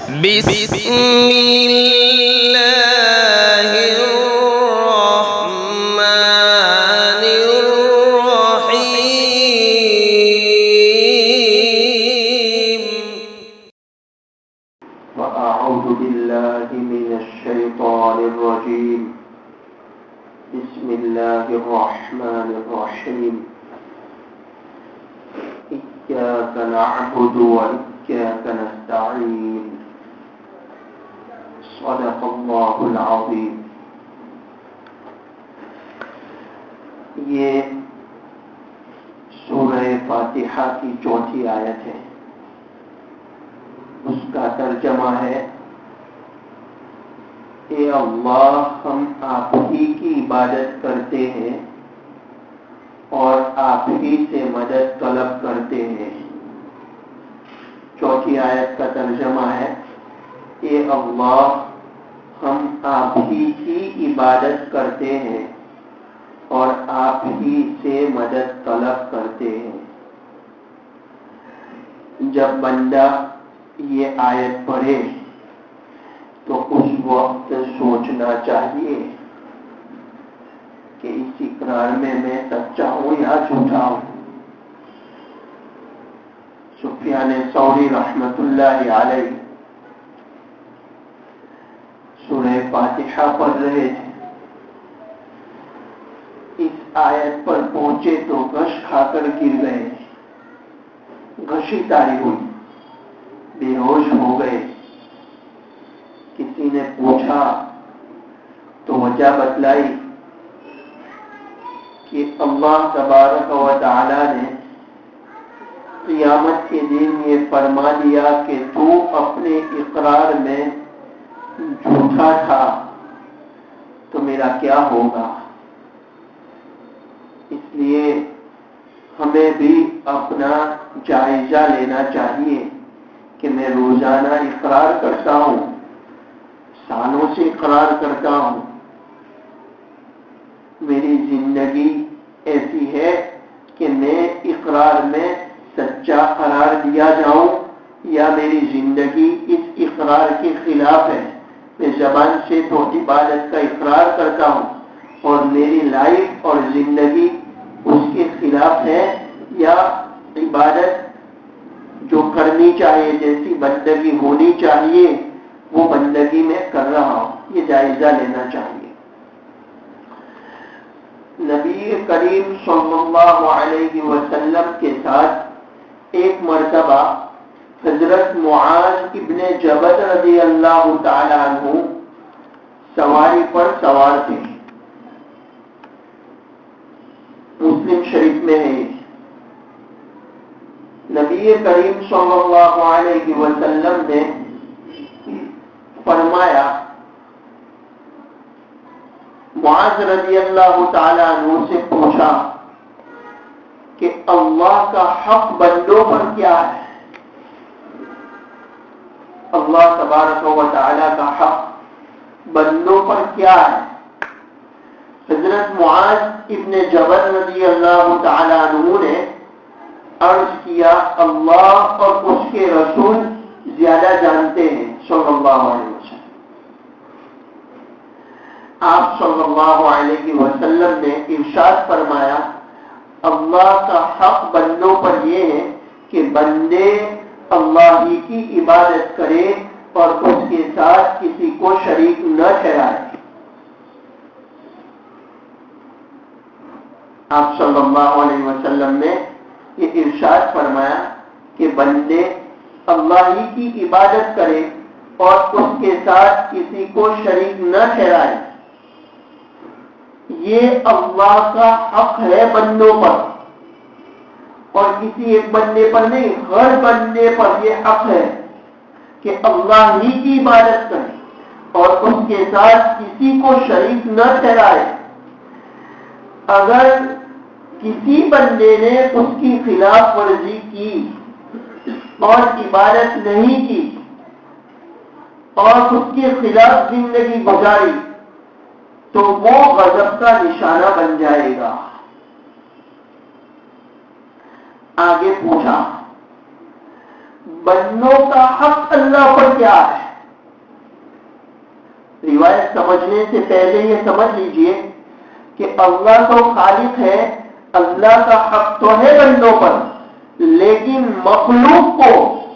بسم الله الرحمن الرحيم. وأعوذ بالله من الشيطان الرجيم. بسم الله الرحمن الرحيم. إياك نعبد وإياك نستعين. صدق الله العظيم. یہ سورہ فاتحہ کی چوتھی آیت ہے. اس کا ترجمہ ہے: اے اللہ، ہم آپ ہی کی عبادت کرتے ہیں اور آپ ہی سے مدد طلب کرتے ہیں. چوتھی آیت کا ترجمہ ہے: اے اللہ، ہم آپ ہی کی عبادت کرتے ہیں اور آپ ہی سے مدد طلب کرتے ہیں. جب بندہ یہ آیت پڑھے تو اس وقت سوچنا چاہیے کہ اس اقرار میں سچا ہوں یا جھوٹا ہوں. سفیان ثوری رحمت اللہ علیہ سورہ فاتحہ پڑھ رہے تھے. اس آیت پر پہنچے تو غش کھا کر گر گئے. غشی طاری ہوئی، بے ہوش ہو گئے. کسی نے پوچھا تو وجہ بتلائی کہ اللہ تبارک و تعالی نے قیامت کے دن یہ فرما دیا کہ تو اپنے اقرار میں جھوٹا تھا تو میرا کیا ہوگا. اس لیے ہمیں بھی اپنا جائزہ لینا چاہیے کہ میں روزانہ اقرار کرتا ہوں، سالوں سے اقرار کرتا ہوں. میری زندگی ایسی ہے کہ میں اقرار میں سچا قرار دیا جاؤں یا میری زندگی اس اقرار کے خلاف ہے. میں زبان سے تو عبادت کا اقرار کرتا ہوں اور میری لائف اور زندگی اس کے خلاف ہے، یا عبادت جو کرنی چاہیے، جیسی بندگی ہونی چاہیے وہ بندگی میں کر رہا ہوں. یہ جائزہ لینا چاہیے. نبی کریم صلی اللہ علیہ وسلم کے ساتھ ایک مرتبہ حضرت معاذ ابن جبل رضی اللہ تعالی عنہ سواری پر سوار تھے. مسلم شریف میں ہے. نبی کریم صلی اللہ علیہ وسلم نے فرمایا، معاذ رضی اللہ تعالی عنہ سے پوچھا کہ اللہ کا حق بندوں پر کیا ہے؟ اللہ تبارک و تعالی کا حق بندوں پر کیا ہے؟ حضرت معاذ ابن جبل رضی اللہ تعالی عنہ نے عرض کیا، اللہ اور اس کے رسول زیادہ جانتے ہیں صلی اللہ علیہ وسلم. آپ صلی اللہ علیہ وسلم نے ارشاد فرمایا، اللہ کا حق بندوں پر یہ ہے کہ بندے اللہ ہی کی عبادت کرے اور اس کے ساتھ کسی کو شریک نہ ٹھہرائے. آپ صلی اللہ علیہ وسلم نے یہ ارشاد فرمایا کہ بندے اللہ ہی کی عبادت کرے اور اس کے ساتھ کسی کو شریک نہ ٹھہرائے. یہ اللہ کا حق ہے بندوں پر، اور کسی ایک بندے پر نہیں، ہر بندے پر یہ حق ہے کہ اللہ ہی کی عبادت کرے اور اس کے ساتھ کسی کو شریک نہ ٹھہرائے. اگر کسی بندے نے اس کی خلاف ورزی کی اور عبادت نہیں کی اور اس کے خلاف زندگی گزاری تو وہ غضب کا نشانہ بن جائے گا. آگے پوچھا، بندوں کا حق اللہ پر کیا ہے؟ روایت سمجھنے سے پہلے یہ سمجھ لیجئے کہ اللہ تو خالق ہے، اللہ کا حق تو ہے بندوں پر، لیکن مخلوق کو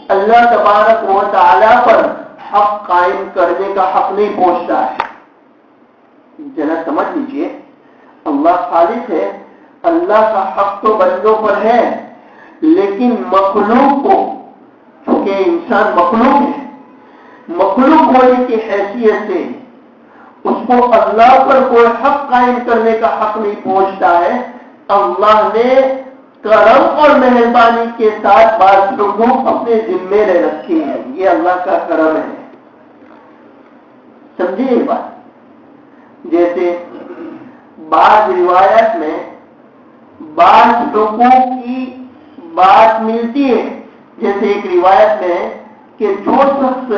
اللہ تبارک و تعالی پر حق قائم کرنے کا حق نہیں پہنچتا ہے۔ ذرا سمجھ لیجئے، اللہ خالق ہے، اللہ کا حق تو بندوں پر ہے، لیکن مخلوق کو، چونکہ انسان مخلوق ہے، مخلوق ہونے کی حیثیت سے اس کو اللہ پر کوئی حق قائم کرنے کا حق نہیں پہنچتا ہے۔ اللہ نے کرم اور مہربانی کے ساتھ بعض حقوق اپنے ذمے لے رکھے ہیں، یہ اللہ کا کرم ہے۔ سمجھیے یہ بات؟ جیسے بعض روایت میں بعض حقوق کی بات ملتی ہے، جیسے ایک روایت میں ہے کہ جو شخص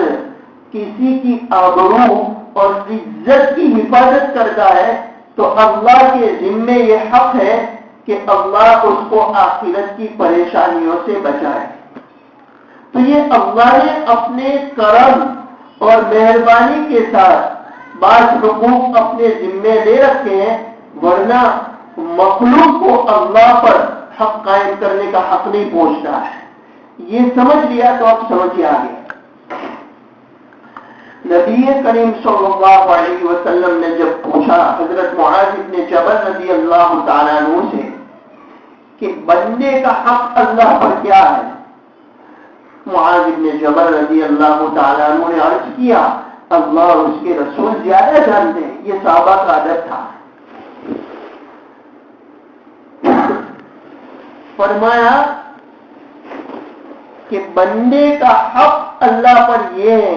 کسی کی آبرو اور عزت کی حفاظت کرتا ہے تو اللہ کے ذمے یہ حق ہے کہ اللہ اس کو آخرت کی پریشانیوں سے بچائے۔ تو یہ اللہ نے اپنے کرم اور مہربانی کے ساتھ بعض حقوق اپنے ذمے لے رکھے ہیں، ورنہ مخلوق کو اللہ پر حق قائم کرنے کا حق نہیں پہنچتا ہے۔ یہ سمجھ لیا تو اب سمجھیے آگے۔ نبی کریم صلی اللہ علیہ وسلم نے جب پوچھا حضرت معاذ بن جبل رضی اللہ تعالیٰ عنہ سے کہ بندے کا حق اللہ پر کیا ہے، معاذ بن جبل رضی اللہ تعالیٰ عنہ نے عرض کیا اللہ اور اس کے رسول زیادہ جانتے ہیں۔ یہ صحابہ کا ادب تھا۔ فرمایا کہ بندے کا حق اللہ پر یہ ہے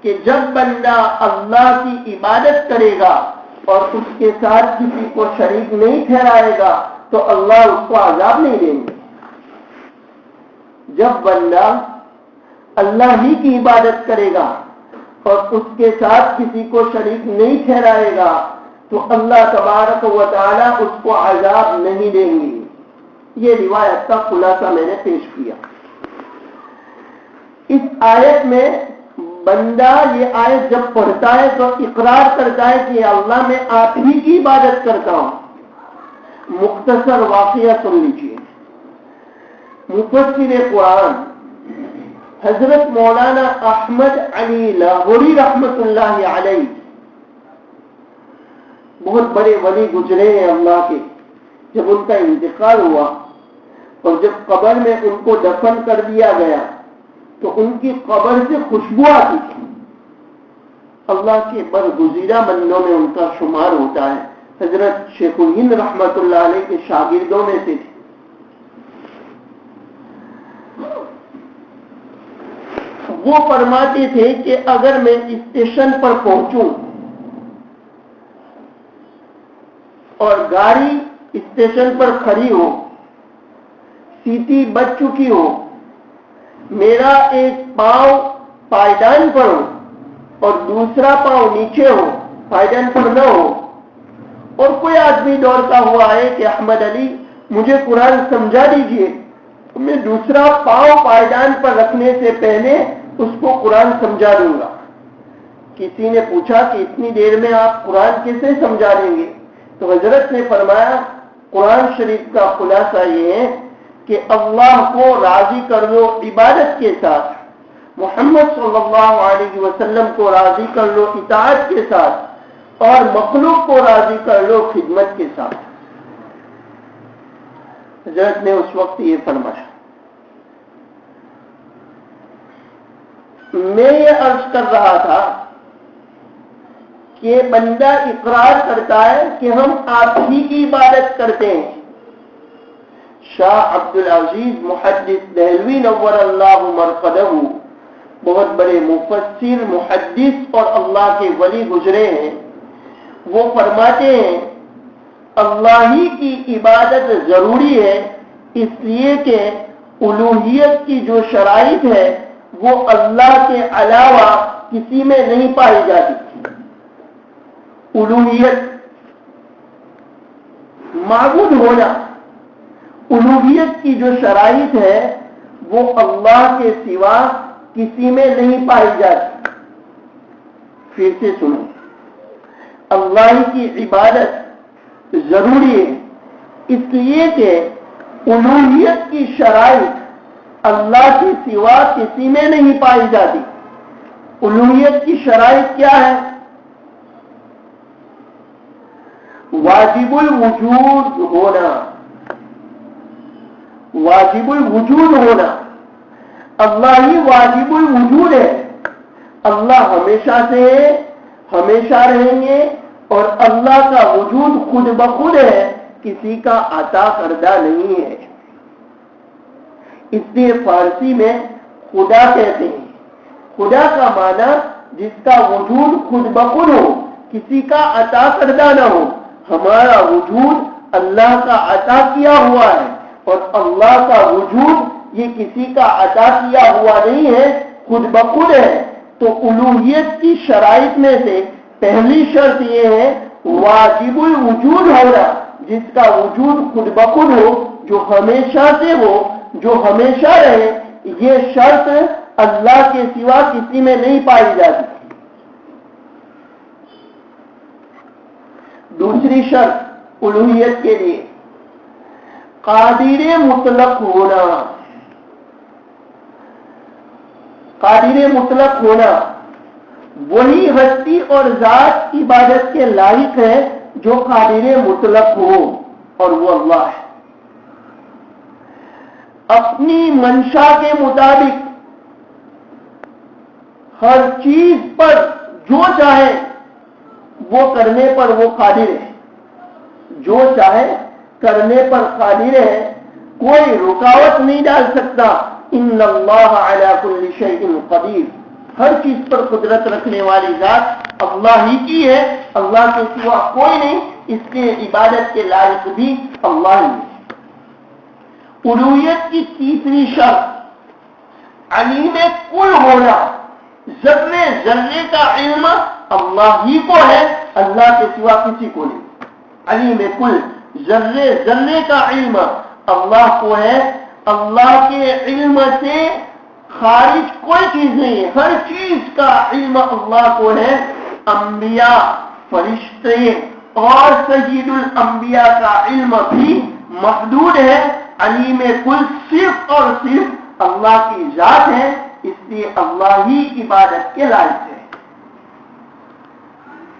کہ جب بندہ اللہ کی عبادت کرے گا اور اس کے ساتھ کسی کو شریک نہیں ٹھہرائے گا تو اللہ اس کو عذاب نہیں دیں گے۔ جب بندہ اللہ ہی کی عبادت کرے گا اور اس کے ساتھ کسی کو شریک نہیں ٹھہرائے گا تو اللہ تبارک و تعالی اس کو عذاب نہیں دیں گے۔ یہ روایت کا خلاصہ میں نے پیش کیا۔ اس آیت میں بندہ یہ آیت جب پڑھتا ہے تو اقرار کرتا ہے کہ اللہ میں آپ ہی کی عبادت کرتا ہوں۔ مختصر واقعہ سن لیجیے۔ مفسر قرآن حضرت مولانا احمد علی لاہوری رحمت اللہ علیہ بہت بڑے ولی گزرے ہیں اللہ کے۔ جب ان کا انتقال ہوا اور جب قبر میں ان کو دفن کر دیا گیا تو ان کی قبر سے خوشبو آتی تھی۔ اللہ کے برگزیدہ بندوں میں ان کا شمار ہوتا ہے۔ حضرت شیخ الہند رحمت اللہ علیہ کے شاگردوں میں سے تھے۔ وہ فرماتے تھے کہ اگر میں اسٹیشن پر پہنچوں اور گاڑی اسٹیشن پر کھڑی ہو، سیٹی بچ چکی ہو، میرا ایک پاؤں پائدان پر ہو اور دوسرا پاؤں نیچے ہو، پائدان پر نہ ہو، اور کوئی آدمی دوڑتا ہوا ہے کہ احمد علی مجھے قرآن سمجھا دیجئے، میں دوسرا پاؤں پائدان پر رکھنے سے پہلے اس کو قرآن سمجھا دوں گا۔ کسی نے پوچھا کہ اتنی دیر میں آپ قرآن کیسے سمجھا دیں گے؟ تو حضرت نے فرمایا قرآن شریف کا خلاصہ یہ ہے کہ اللہ کو راضی کر لو عبادت کے ساتھ، محمد صلی اللہ علیہ وسلم کو راضی کر لو اطاعت کے ساتھ، اور مخلوق کو راضی کر لو خدمت کے ساتھ۔ حضرت نے اس وقت یہ فرمایا۔ میں یہ عرض کر رہا تھا کہ بندہ اقرار کرتا ہے کہ ہم آپ ہی کی عبادت کرتے ہیں۔ شاہ عبد العزیز محدث دہلوی نور اللہ مرقدہ بہت بڑے مفسر محدث اور اللہ کے ولی گزرے ہیں۔ وہ فرماتے ہیں اللہ ہی کی عبادت ضروری ہے، اس لیے کہ الوہیت کی جو شرائط ہے وہ اللہ کے علاوہ کسی میں نہیں پائی جاتی۔ الوہیت، معبود ہونا، الوہیت کی جو شرائط ہے وہ اللہ کے سوا کسی میں نہیں پائی جاتی۔ پھر سے سنو، اللہ کی عبادت ضروری ہے اس لیے کہ الوہیت کی شرائط اللہ کے سوا کسی میں نہیں پائی جاتی۔ الوہیت کی شرائط کیا ہے؟ واجب الوجود ہونا، واجب الوجود ہونا۔ اللہ ہی واجب الوجود ہے، اللہ ہمیشہ سے ہے، ہمیشہ رہیں گے، اور اللہ کا وجود خود بخود ہے، کسی کا عطا کردہ نہیں ہے۔ اس لیے فارسی میں خدا کہتے ہیں۔ خدا کا معنی جس کا وجود خود بخود ہو، کسی کا عطا کردہ نہ ہو۔ ہمارا وجود اللہ کا عطا کیا ہوا ہے، اور اللہ کا وجود یہ کسی کا عطا کیا ہوا نہیں ہے، خود بخود ہے۔ تو الوہیت کی شرائط میں سے پہلی شرط یہ ہے واجب الوجود ہونا، جس کا وجود خود بخود ہو، جو ہمیشہ سے ہو، جو ہمیشہ رہے۔ یہ شرط اللہ کے سوا کسی میں نہیں پائی جاتی۔ دوسری شرط الوہیت کے لیے قادر مطلق ہونا۔ قادر مطلق ہونا، وہی ہستی اور ذات عبادت کے لائق ہے جو قادر مطلق ہو، اور وہ اللہ ہے۔ اپنی منشا کے مطابق ہر چیز پر جو چاہے وہ کرنے پر وہ قادر ہے، جو چاہے کرنے پر قادر ہے، کوئی رکاوٹ نہیں ڈال سکتا۔ ان اللہ علی کل شیء قدیر، ہر چیز پر قدرت رکھنے والی ذات اللہ ہی کی ہے، اللہ کے سوا کوئی نہیں، اس کے عبادت کے لائق بھی اللہ ہی ہے۔ الوہیت کی تیسری شرط علیم کل ہونا، ذرے ذرے کا علم اللہ ہی کو ہے، اللہ کے سوا کسی کو نہیں۔ علیم کل، ذرے ذرے کا علم اللہ کو ہے، اللہ کے علم سے خارج کوئی چیز نہیں ہے، ہر چیز کا علم اللہ کو ہے۔ انبیاء، فرشتے اور سید الانبیاء کا علم بھی محدود ہے۔ علیم کل صرف اور صرف اللہ کی ذات ہے، اس لیے اللہ ہی عبادت کے لائق ہے۔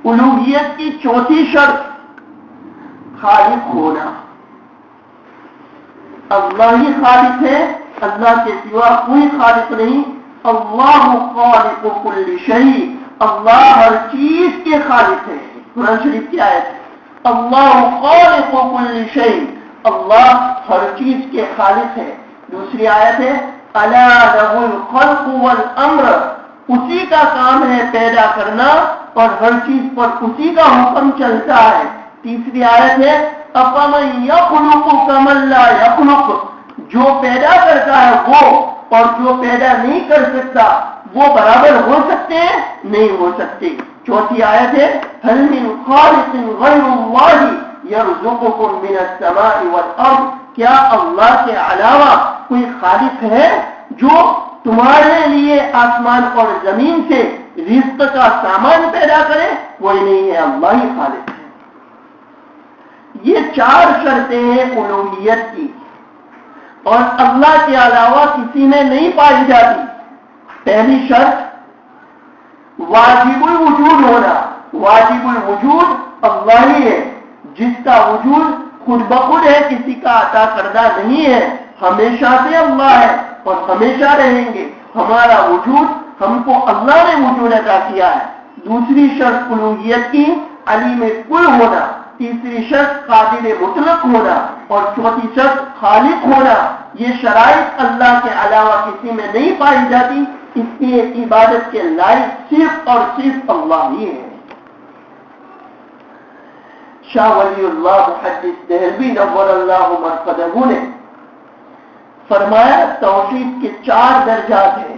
الوہیت کی چوتھی شرط خالق ہونا، اللہ ہی خالق ہے، اللہ کے سوا کوئی خالق نہیں۔ اللہ خالق کل شیء، اللہ ہر چیز کے خالق ہے۔ قرآن شریف کی آیت ہے، اللہ خالق کل شیء، اللہ ہر چیز کے خالق ہے۔ دوسری آیت ہے الا لہ الخلق والامر، اسی کا کام ہے پیدا کرنا، اور ہر چیز پر اسی کا حکم چلتا ہے۔ تیسری آیت ہے افمن یخلق کمن لا یخلق، جو پیدا کرتا ہے وہ اور جو پیدا نہیں کر سکتا وہ برابر ہو سکتے ہیں؟ نہیں ہو سکتے۔ چوتھی آیت ہے هل من خالق غیر اللہ یرزقکم من السماء والارض، کیا اللہ کے علاوہ کوئی خالق ہے جو تمہارے لیے آسمان اور زمین سے رزق کا سامان پیدا کرے؟ کوئی نہیں ہے، اللہ ہی خالق ہے۔ یہ چار شرطیں ہیں الوہیت کی، اور اللہ کے علاوہ کسی میں نہیں پائی جاتی۔ پہلی شرط واجب الوجود ہونا، واجب الوجود اللہ ہی ہے، جس کا وجود خود بخود ہے، کسی کا عطا کردہ نہیں ہے، ہمیشہ سے اللہ ہے اور ہمیشہ رہیں گے۔ ہمارا وجود، ہم کو اللہ نے وجود عطا کیا ہے۔ دوسری شرط الوہیت کی علیم کل ہونا، تیسری شرط قادر مطلق ہونا، اور چوتھی شرط خالق ہونا۔ یہ شرائط اللہ کے علاوہ کسی میں نہیں پائی جاتی، اس لیے عبادت کے لائق صرف اور صرف اللہ ہی ہے۔ شاہ ولی اللہ محدث دہلوی نور اللہ مرقدہ نے فرمایا توحید کے 4 درجات ہیں۔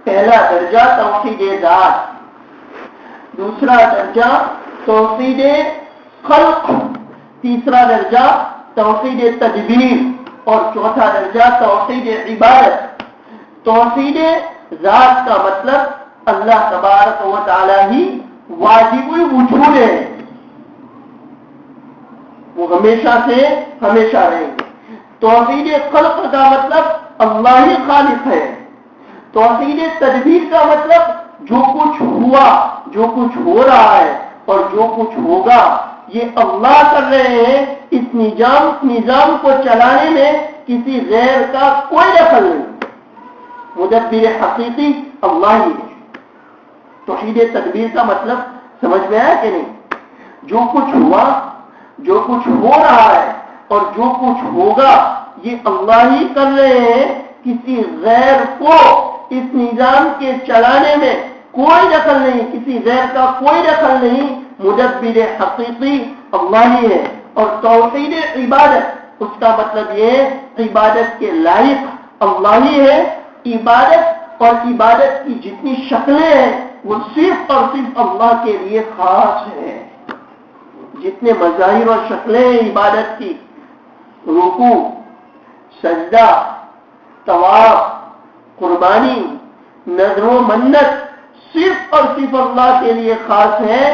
پہلا درجہ توحید ذات، دوسرا درجہ توحید خلق، تیسرا درجہ توحید تدبیر، اور چوتھا درجہ توحید عبادت۔ توحید ذات کا مطلب اللہ تبارک و تعالی ہی واجب الوجود ہے، وہ ہمیشہ سے ہمیشہ رہیں گے۔ توحید خلق کا مطلب اللہ ہی خالق ہے، توحید تدبیر کا مطلب جو کچھ ہوا، جو کچھ ہو رہا ہے اور جو کچھ ہوگا یہ اللہ کر رہے ہیں، اس نظام کو چلانے میں کسی غیر کا کوئی دخل نہیں، مدبر حقیقی اللہ ہی ہے۔ توحید تدبیر کا مطلب سمجھ میں آیا کہ نہیں؟ جو کچھ ہوا، جو کچھ ہو رہا ہے اور جو کچھ ہوگا یہ اللہ ہی کر رہے ہیں، کسی غیر کو اس نظام کے چلانے میں کوئی دخل نہیں، کسی غیر کا کوئی دخل نہیں، مدبر حقیقی اللہ ہی ہے۔ اور توحید عبادت، اس کا مطلب یہ ہے عبادت کے لائق اللہ ہی ہے، عبادت اور عبادت کی جتنی شکلیں ہیں وہ صرف اور صرف اللہ کے لیے خاص ہے۔ جتنے مظاہر اور شکلیں ہیں عبادت کی، رکوع، سجدہ، طواف، قربانی، نذر و منت، صرف اور صرف اللہ کے لیے خاص ہے۔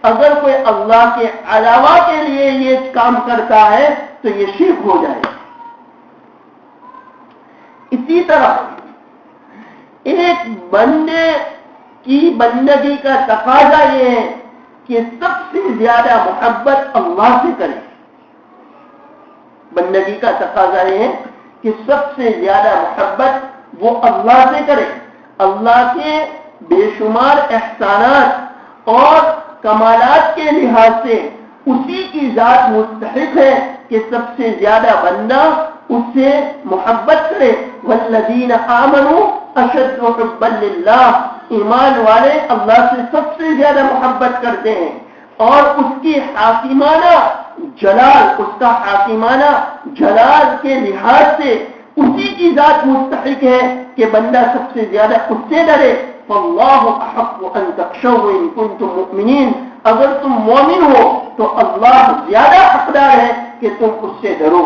اگر کوئی اللہ کے علاوہ کے لیے یہ کام کرتا ہے تو یہ شرک ہو جائے۔ اسی طرح ایک بندے کی بندگی کا تقاضا یہ ہے کہ سب سے زیادہ محبت اللہ سے کرے۔ بندگی کا تقاضا یہ ہے کہ سب سے زیادہ محبت وہ اللہ سے کرے۔ اللہ کے بے شمار احسانات اور کمالات کے لحاظ سے اسی کی ذات مستحق ہے کہ سب سے زیادہ بندہ اس سے محبت کرے۔ والذین آمنوا اشد حبا للہ، ایمان والے اللہ سے سب سے زیادہ محبت کرتے ہیں، اور اس کی حاکمانہ جلال، اس کا حاکمانہ جلال کے لحاظ سے اسی کی ذات مستحق ہے کہ بندہ سب سے زیادہ اس سے ڈرے۔ فاللہ احق ان تخشوہ ان کنتم مؤمنین، اگر تم مومن ہو تو اللہ زیادہ حقدار ہے کہ تم اس سے ڈرو۔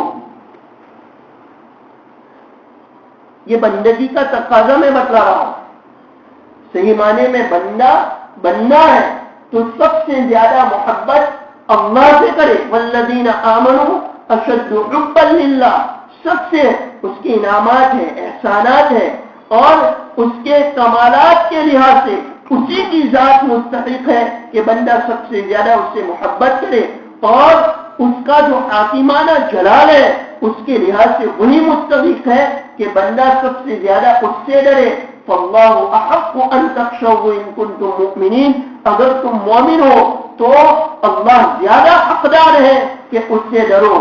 یہ بندگی کا تقاضا میں بتلا رہا ہوں۔ صحیح معنی میں بندہ ہے تو سب سے زیادہ محبت اللہ سے کرے۔ والذین آمنوا اشد حبا للہ، سب سے اس کے انعامات ہیں، احسانات ہیں اور اس کے کمالات کے لحاظ سے اسی کی ذات مستحق ہے کہ بندہ سب سے زیادہ اس سے محبت کرے، اور اس کا جو حاکمانہ جلال ہے اس کے لحاظ سے وہی مستحق ہے کہ بندہ سب سے زیادہ اس سے ڈرے۔ فاللہ احق ان تخشوہ ان کنتم مؤمنین، اگر تم مومن ہو تو اللہ زیادہ حقدار ہے کہ اس سے ڈرو۔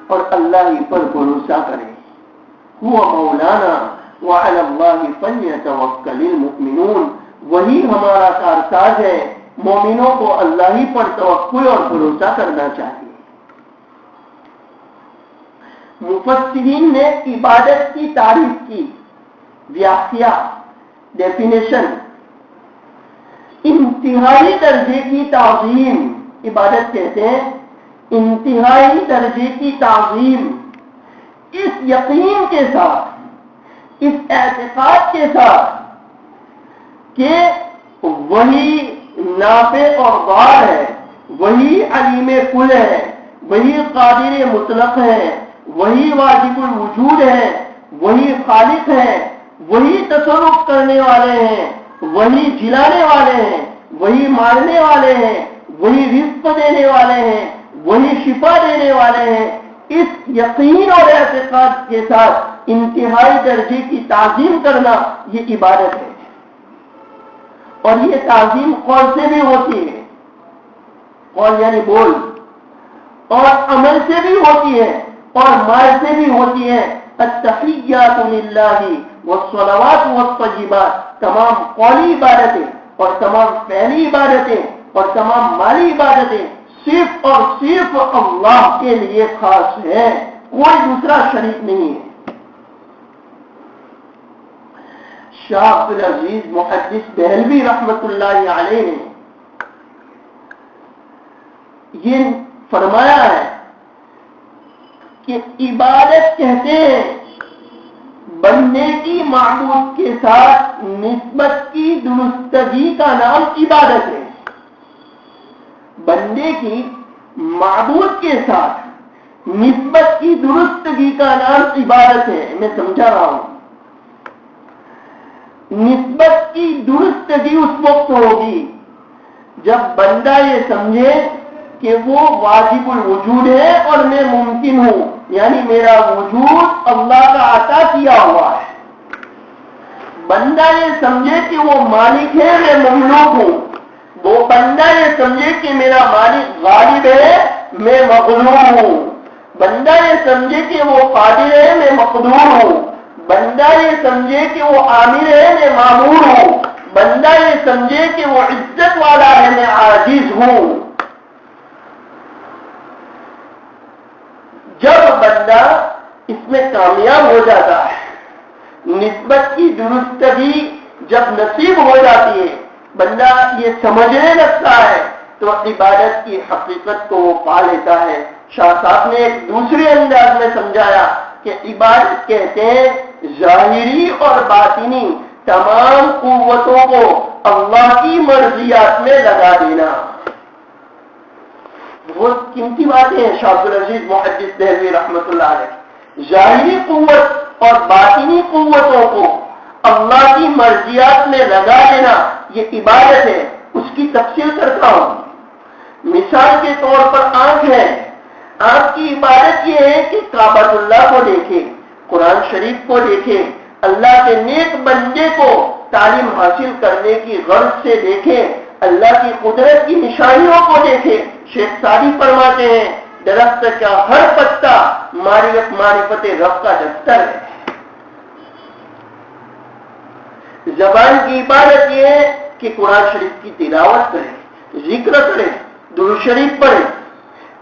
اور اللہ ہی پر بھروسہ کرے۔ هو مولانا وعلى الله فليتوكل المؤمنون، وہی ہمارا کارساز ہے، مومنوں کو اللہ ہی پر توکل اور بھروسہ کرنا چاہیے۔ مفسرین نے عبادت کی تعریف کی، ویاخیا، ڈیفینیشن، انتہائی درجے کی تعظیم عبادت کہتے ہیں، انتہائی درجے کی تعظیم، اس یقین کے ساتھ، اس اعتقاد کے ساتھ کہ وہی نافع اور ضار ہے، وہی علیم کل ہے، وہی قادر مطلق ہے، وہی واجب الوجود ہے، وہی خالق ہے، وہی تصرف کرنے والے ہیں، وہی جلانے والے ہیں، وہی مارنے والے ہیں، وہی رزق دینے والے ہیں، وہی شفا دینے والے ہیں۔ اس یقین اور اعتقاد کے ساتھ انتہائی درجے کی تعظیم کرنا یہ عبادت ہے، اور یہ تعظیم قول سے بھی ہوتی ہے، قول یعنی بول، اور عمل سے بھی ہوتی ہے اور مال سے بھی ہوتی ہے۔ التحیات للہ والصلوات والطیبات، تمام قولی عبادتیں اور تمام فعلی عبادتیں اور تمام مالی عبادتیں صرف اور صرف اللہ کے لیے خاص ہے، کوئی دوسرا شریک نہیں ہے۔ شاہ عبدالعزیز محدث دہلوی رحمت اللہ علیہ نے یہ فرمایا ہے کہ عبادت کہتے ہیں بندے کی معبود کے ساتھ نسبت کی درستگی کا نام عبادت ہے. بندے کی معبود کے ساتھ نسبت کی درستگی کا نام عبادت ہے. میں سمجھا رہا ہوں. نسبت کی درستگی اس وقت ہوگی جب بندہ یہ سمجھے کہ وہ واجب الوجود ہے اور میں ممکن ہوں، یعنی میرا وجود اللہ کا عطا کیا ہوا ہے. بندہ یہ سمجھے کہ وہ مالک ہے، میں مملوک ہوں. وہ بندہ یہ سمجھے کہ میرا مالک غالب ہے، میں مغلوب ہوں. بندہ یہ سمجھے کہ وہ قادر ہے، میں مقدور ہوں. بندہ یہ سمجھے کہ وہ عامر ہے، میں مامور ہوں. بندہ یہ سمجھے کہ وہ عزت والا ہے، میں عاجز ہوں. جب بندہ اس میں کامیاب ہو جاتا ہے، نسبت کی درستگی جب نصیب ہو جاتی ہے، بندہ یہ سمجھنے لگتا ہے تو عبادت کی حقیقت کو وہ پا لیتا ہے. شاہ صاحب نے ایک دوسرے انداز میں سمجھایا کہ عبادت کہتے ہیں ظاہری اور باطنی تمام قوتوں کو اللہ کی مرضیات میں لگا دینا. بہت قیمتی باتیں ہیں شاہ عبدالعزیز محدث دہلوی رحمۃ اللہ علیہ. ظاہری قوت اور باطنی قوتوں کو اللہ کی مرضیات میں لگا دینا یہ عبادت ہے. اس کی تفصیل کرتا ہوں. مثال کے طور پر آنکھ ہے. آنکھ کی عبادت یہ ہے کہ کعبۃ اللہ کو دیکھے، قرآن شریف کو دیکھے، اللہ کے نیک بندے کو تعلیم حاصل کرنے کی غرض سے دیکھے، اللہ کی قدرت کی نشانیوں کو دیکھے. شیخ سعدی فرماتے ہیں درخت کا ہر پتا معرفت رب کا دفتر ہے. زبان کی عبادت یہ ہے کہ قرآن شریف کی تلاوت کرے، ذکر کرے، درود شریف پڑھے.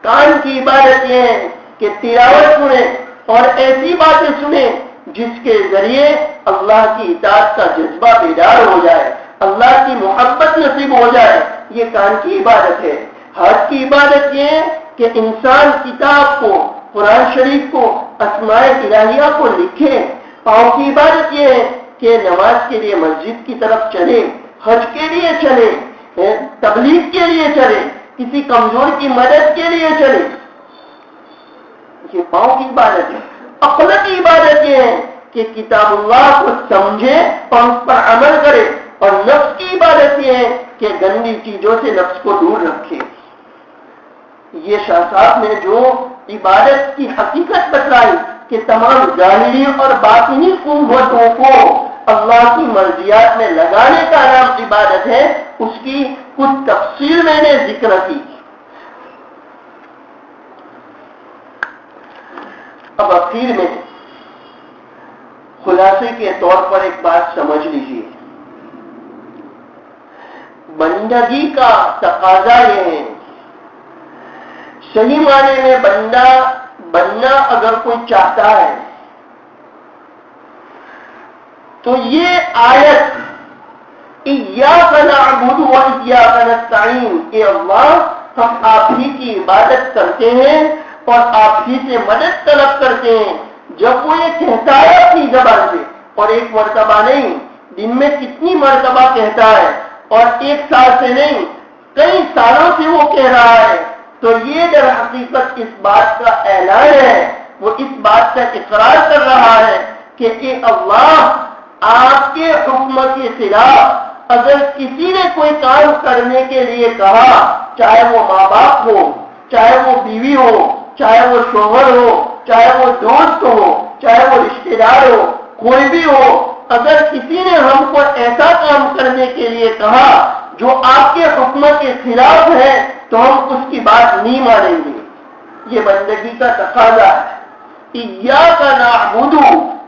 کان کی عبادت یہ ہے کہ تلاوت سنے اور ایسی باتیں سنے جس کے ذریعے اللہ کی اطاعت کا جذبہ بیدار ہو جائے، اللہ کی محبت نصیب ہو جائے. یہ کان کی عبادت ہے. ہاتھ کی عبادت یہ ہے کہ انسان کتاب کو، قرآن شریف کو، اسماء الہیہ کو لکھے. پاؤں کی عبادت یہ ہے کہ نماز کے لیے مسجد کی طرف چلے، حج کے لیے چلے، تبلیغ کے لیے چلے، کسی کمزور کی مدد کے لیے چلے. یہ پاؤں کی عبادت ہے. عقل کی عبادت یہ ہے کہ کتاب اللہ کو سمجھے اور اس پر عمل کرے. اور نفس کی عبادت یہ ہے کہ گندی چیزوں سے نفس کو دور رکھے. یہ شاہ صاحب نے جو عبادت کی حقیقت بتلائی کہ تمام ظاہری اور باطنی قوتوں کو اللہ کی مرضیات میں لگانے کا نام عبادت ہے، اس کی کچھ تفصیل میں نے ذکر کی. اب اخیر میں خلاصے کے طور پر ایک بات سمجھ لیجیے. بندگی کا تقاضا یہ ہے، صحیح معنی میں بندہ بننا اگر کوئی چاہتا ہے تو یہ آیت ایاک نعبد و ایاک نستعین کہ اللہ ہم آپ ہی کی عبادت کرتے ہیں اور آپ ہی سے مدد طلب کرتے ہیں. جب وہ یہ کہتا ہے اپنی زبان سے، اور ایک مرتبہ نہیں، دن میں کتنی مرتبہ کہتا ہے، اور ایک سال سے نہیں کئی سالوں سے وہ کہہ رہا ہے، تو یہ در حقیقت اس بات کا اعلان ہے، وہ اس بات کا اقرار کر رہا ہے کہ اے اللہ آپ کے حکم کے خلاف اگر کسی نے کوئی کام کرنے کے لیے کہا، چاہے وہ ماں باپ ہو، چاہے وہ بیوی ہو، چاہے وہ شوہر ہو، چاہے وہ دوست ہو، چاہے وہ رشتے دار ہو، کوئی بھی ہو، اگر کسی نے ہم کو ایسا کام کرنے کے لیے کہا جو آپ کے حکم کے خلاف ہے تو ہم اس کی بات نہیں مانیں گے. یہ بندگی کا تقاضا ہے. ایاک نعبد،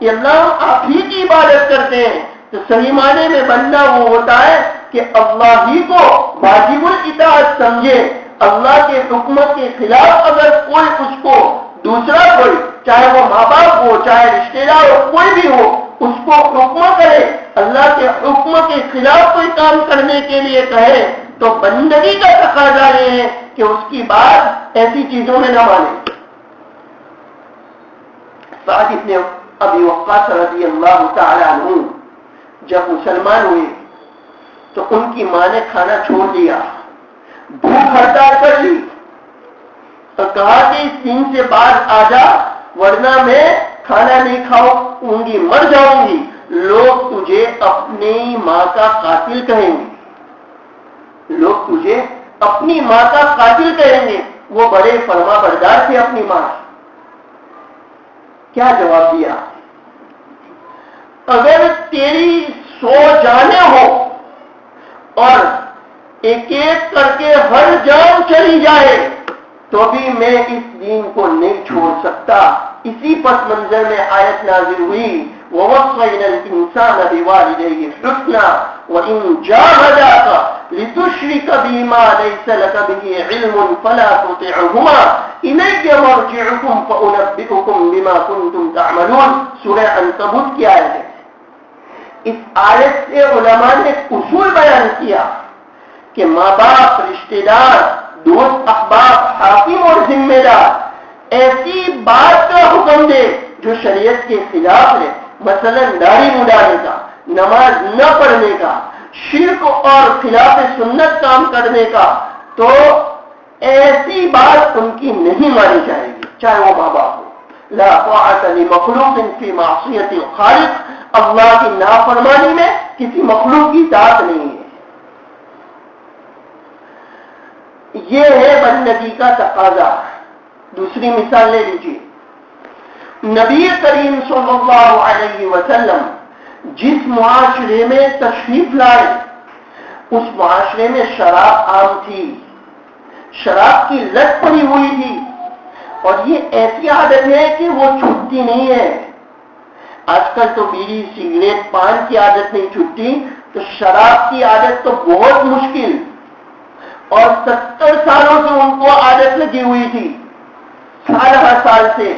یہ اللہ آپ ہی کی عبادت کرتے ہیں. تو صحیح معنی میں بندہ وہ ہوتا ہے کہ اللہ ہی کو واجب الاطاعت سمجھے. اللہ کے حکم کے خلاف اگر کوئی اس کو دوسرا کوئی، چاہے وہ ماں باپ ہو، چاہے رشتے دار ہو، کوئی بھی ہو، اس کو حکم کرے، اللہ کے حکم کے خلاف کوئی کام کرنے کے لیے کہے، تو بندگی کا تقاضا یہ ہے کہ اس کی بات ایسی چیزوں میں نہ مانے. سعد ابن ابی وقاص رضی اللہ تعالی عنہ جب مسلمان ہوئے تو ان کی ماں نے کھانا چھوڑ دیا، بھوک ہڑتال کر لی تو کہا کہ اس دن سے بعد آ جا ورنہ میں کھانا نہیں کھاؤں گی، مر جاؤں گی، لوگ تجھے اپنی ماں کا قاتل کہیں گے، لوگ تجھے اپنی ماں کا قاتل کہیں گے۔ وہ بڑے فرما بردار تھے اپنی ماں۔ کیا جواب دیا؟ اگر تیری 100 جانیں ہو اور ایک ایک کر کے ہر جان چلی جائے تو بھی میں اس دین کو نہیں چھوڑ سکتا۔ اسی پس منظر میں آیت نازل ہوئی وَوَصَّيْنَا الْإِنسَانَ بِوَالِدَيْهِ حُسْنًا وَإِن جَاهَدَاكَ لِتُشْرِكَ بِي مَا لَيْسَ لَكَ بِهِ عِلْمٌ فَلَا تُطِعْهُمَا إِلَيَّ مَرْجِعُكُمْ فَأُنَبِّئُكُم بِمَا كُنتُمْ تَعْمَلُونَ۔ سورہ عنکبوت کی آیت ہے۔ اس آیت سے علماء نے اصول بیان کیا کہ ماں باپ، رشتہ دار، دوست احباب، حاکم اور ذمہ دار ایسی بات کا حکم دے جو شریعت کے خلاف ہے، مثلا داڑھی مڈانے کا، نماز نہ پڑھنے کا، شرک اور خلاف سنت کام کرنے کا، تو ایسی بات ان کی نہیں مانی جائے گی، چاہے وہ ماں باپ ہو۔ لا طاعۃ لمخلوق فی معصیۃ الخالق، اللہ کی نافرمانی میں کسی مخلوق کی اطاعت نہیں ہے۔ یہ ہے بندگی کا تقاضا۔ دوسری مثال لے لیجیے، نبی کریم صلی اللہ علیہ وسلم جس معاشرے میں تشریف لائے اس معاشرے میں شراب عام تھی، شراب کی لت پڑی ہوئی تھی، اور یہ ایسی عادت ہے کہ وہ چھوٹتی نہیں ہے۔ آج کل تو بیڑی، سگریٹ، پان کی عادت نہیں چھوٹتی، تو شراب کی عادت تو بہت مشکل، اور 70 سالوں سے ان کو عادت لگی ہوئی تھی، سال ہر سال سے،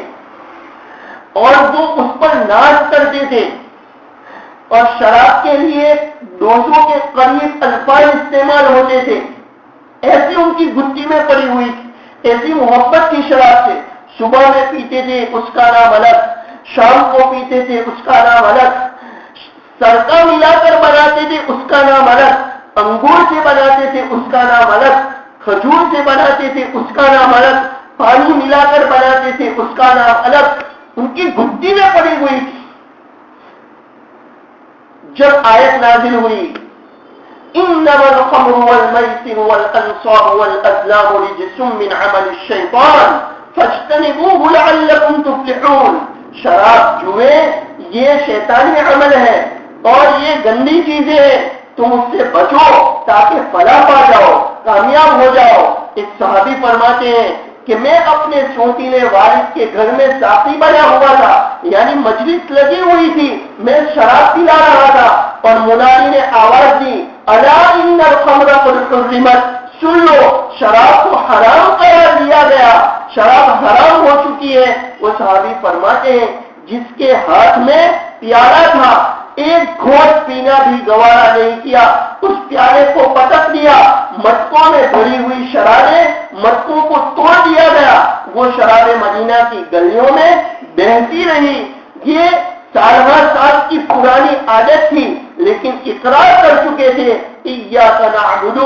اور وہ اس پر ناز کرتے تھے، اور شراب کے لیے 200 کے قریب الفاظ استعمال ہوتے تھے۔ ایسی ان کی گٹی میں پڑی ہوئی تھی، ایسی محبت کی شراب سے، صبح میں پیتے تھے اس کا نام الگ، شام کو پیتے تھے اس کا نام الگ، سرکہ ملا کر بناتے تھے اس کا نام الگ، انگور سے بناتے تھے اس کا نام الگ، کھجور سے بناتے تھے اس کا نام الگ، پانی ملا کر بناتے تھے اس کا نام الگ، ان کی گٹی میں پڑی ہوئی تھی۔ جب آیت نازل ہوئی انما الخمر والمیسر والانصاب والازلام رجس من عمل الشیطان فاجتنبوه لعلکم تفلحون، شراب، جوئے یہ شیطانی عمل ہے اور یہ گندی چیزیں ہیں، تم اس سے بچو تاکہ فلاح پا جاؤ، کامیاب ہو جاؤ۔ ایک صحابی فرماتے ہیں کہ میں اپنے سوتیلے والد کے گھر میں ساقی بنا ہوا تھا، یعنی مجلس لگی ہوئی تھی، میں شراب پلا رہا تھا، اور منادی نے آواز دی الا ان الخمر قد حرمت، سن لو شراب کو حرام قرار دیا گیا، شراب حرام ہو چکی ہے۔ وہ صحابی فرماتے ہیں جس کے ہاتھ میں پیالہ تھا ایک گھونٹ پینا بھی گوارا نہیں کیا، اس پیالے کو پٹک دیا، مٹکوں میں بھری ہوئی شرابیں مٹکوں کو توڑ دیا گیا، وہ شرابیں مدینہ کی گلیوں میں بہتی رہی۔ یہ سال ہر سال کی پرانی عادت تھی، لیکن اقرار کر چکے تھے ایاک نعبد،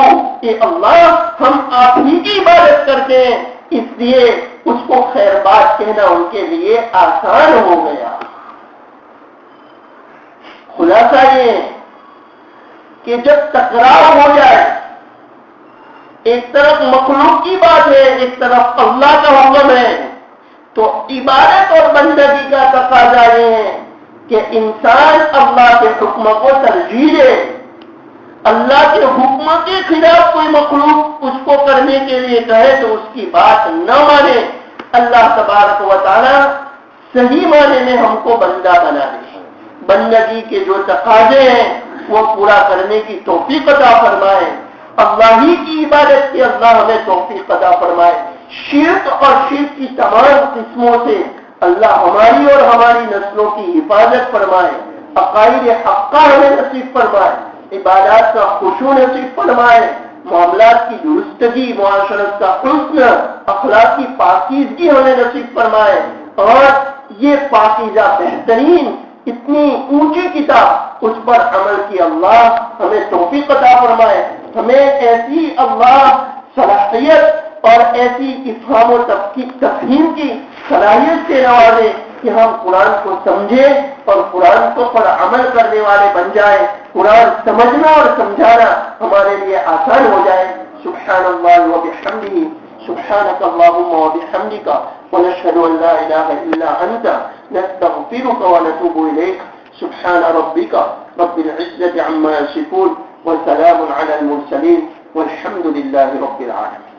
کہ اللہ ہم آپ ہی کی عبادت کرتے ہیں، اس لیے اس کو خیر بات کہنا ان کے لیے آسان ہو گیا۔ خلاصہ یہ ہے کہ جب تکرار ہو جائے، ایک طرف مخلوق کی بات ہے، ایک طرف اللہ کا حکم ہے، تو عبادت اور بندگی کا تقاضا یہ ہے کہ انسان اللہ کے حکم کو ترجیح دے، اللہ کے حکم کے خلاف کوئی مخلوق اس کو کرنے کے لیے کہے تو اس کی بات نہ مانے۔ اللہ تبارک و تعالی صحیح معنی میں ہم کو بندہ بنا دے، بندگی کے جو تقاضے ہیں وہ پورا کرنے کی توفیق عطا فرمائے، اللہ ہی کی عبادت کی اللہ ہمیں توفیق عطا فرمائے، شرک اور شرک کی تمام قسموں سے اللہ ہماری اور ہماری نسلوں کی حفاظت فرمائے، عقائد حقہ ہمیں نصیب فرمائے، عبادات کا خشوع نصیب فرمائے، معاملات کی درستگی، معاشرت کا حسن، اخلاق کی پاکیزگی ہمیں نصیب فرمائے، اور یہ پاکیزہ بہترین اتنی اونچی کتاب اس پر عمل کی اللہ ہمیں توفیق عطا فرمائے. ہمیں ایسی اللہ صلاحیت اور ایسی افہام و تفہیم کی صلاحیت سے نوازے کہ ہم قرآن کو سمجھیں اور قرآن کو پر عمل کرنے والے بن جائیں. قرآن سمجھنا اور سمجھانا ہمارے لیے آسان ہو جائے. سبحان اللہ و بحمدہ سبحانک اللہم و بحمدک ونشہد ان لا الہ الا انت نستغفرک ونتوب الیک. سبحان ربک رب العزة عما یصفون وسلام علی المرسلین والحمد للہ رب العالمین.